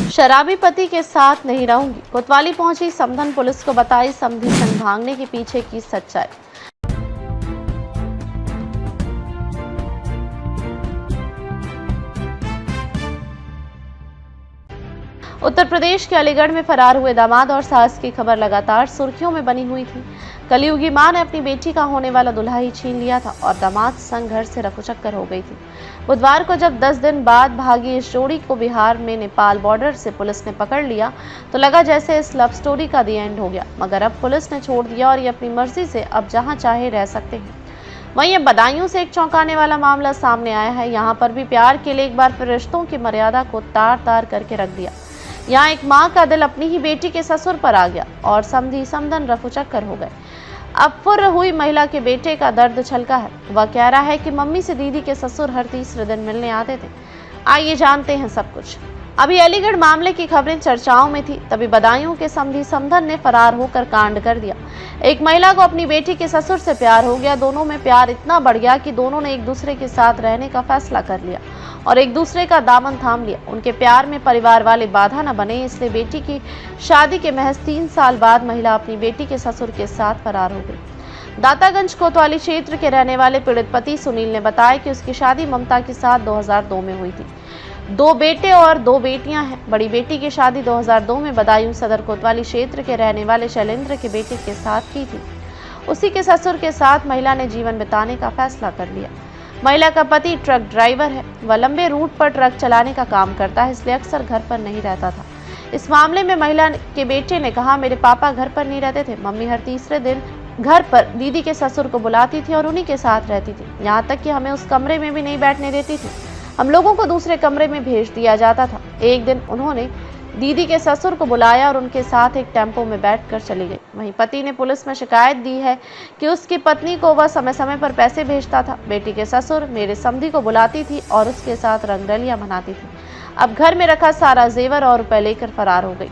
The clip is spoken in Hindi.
शराबी पति के साथ नहीं रहूंगी, कोतवाली पहुंची समधन, पुलिस को बताई समधी संग भागने के पीछे की सच्चाई। उत्तर प्रदेश के अलीगढ़ में फरार हुए दामाद और सास की खबर लगातार सुर्खियों में बनी हुई थी। कलयुगी मां ने अपनी बेटी का होने वाला दूल्हा ही छीन लिया था और दामाद संग घर से रफूचक्कर हो गई थी। बुधवार को जब 10 दिन बाद भागी इस जोड़ी को बिहार में नेपाल बॉर्डर से पुलिस ने पकड़ लिया तो लगा जैसे इस लव स्टोरी का दी एंड हो गया, मगर अब पुलिस ने छोड़ दिया और ये अपनी मर्जी से अब जहां चाहे रह सकते हैं। वहीं अब बदायूं से एक चौंकाने वाला मामला सामने आया है। यहाँ पर भी प्यार के लिए एक बार फिर रिश्तों की मर्यादा को तार तार करके रख दिया। यहाँ एक माँ का दिल अपनी ही बेटी के ससुर पर आ गया और समधी समधन रफूचक्कर हो गए। अब फुर्र हुई महिला के बेटे का दर्द छलका है। वह कह रहा है कि मम्मी से दीदी के ससुर हर तीसरे दिन मिलने आते थे। आइए जानते हैं सब कुछ। अभी अलीगढ़ मामले की खबरें चर्चाओं में थी, तभी बदायूं के समधी समधन ने फरार होकर कांड कर दिया। एक महिला को अपनी बेटी के ससुर से प्यार हो गया। दोनों में प्यार इतना बढ़ गया कि दोनों ने एक दूसरे के साथ रहने का फैसला कर लिया और एक दूसरे का दामन थाम लिया। उनके प्यार में परिवार वाले बाधा न बने, इसलिए बेटी की शादी के महज 3 साल बाद महिला अपनी बेटी के ससुर के साथ फरार हो गई। दातागंज कोतवाली क्षेत्र के रहने वाले पीड़ित पति सुनील ने बताया कि उसकी शादी ममता के साथ 2002 में हुई थी। 2 बेटे और 2 बेटियां हैं। बड़ी बेटी की शादी 2002 में बदायूं सदर कोतवाली क्षेत्र के रहने वाले शैलेंद्र के बेटे के साथ की थी। उसी के ससुर के साथ महिला ने जीवन बिताने का फैसला कर लिया। महिला का पति ट्रक ड्राइवर है। वह लंबे रूट पर ट्रक चलाने का काम करता है, इसलिए अक्सर घर पर नहीं रहता था। इस मामले में महिला के बेटे ने कहा, मेरे पापा घर पर नहीं रहते थे। मम्मी हर तीसरे दिन घर पर दीदी के ससुर को बुलाती थी और उन्हीं के साथ रहती थी। यहाँ तक कि हमें उस कमरे में भी नहीं बैठने देती थी। हम लोगों को दूसरे कमरे में भेज दिया जाता था। एक दिन उन्होंने दीदी के ससुर को बुलाया और उनके साथ एक टेम्पो में बैठकर चली गई। वहीं पति ने पुलिस में शिकायत दी है कि उसकी पत्नी को वह समय समय पर पैसे भेजता था। बेटी के ससुर मेरे समधी को बुलाती थी और उसके साथ रंगरलियां मनाती थी। अब घर में रखा सारा जेवर और रुपए लेकर फरार हो गई।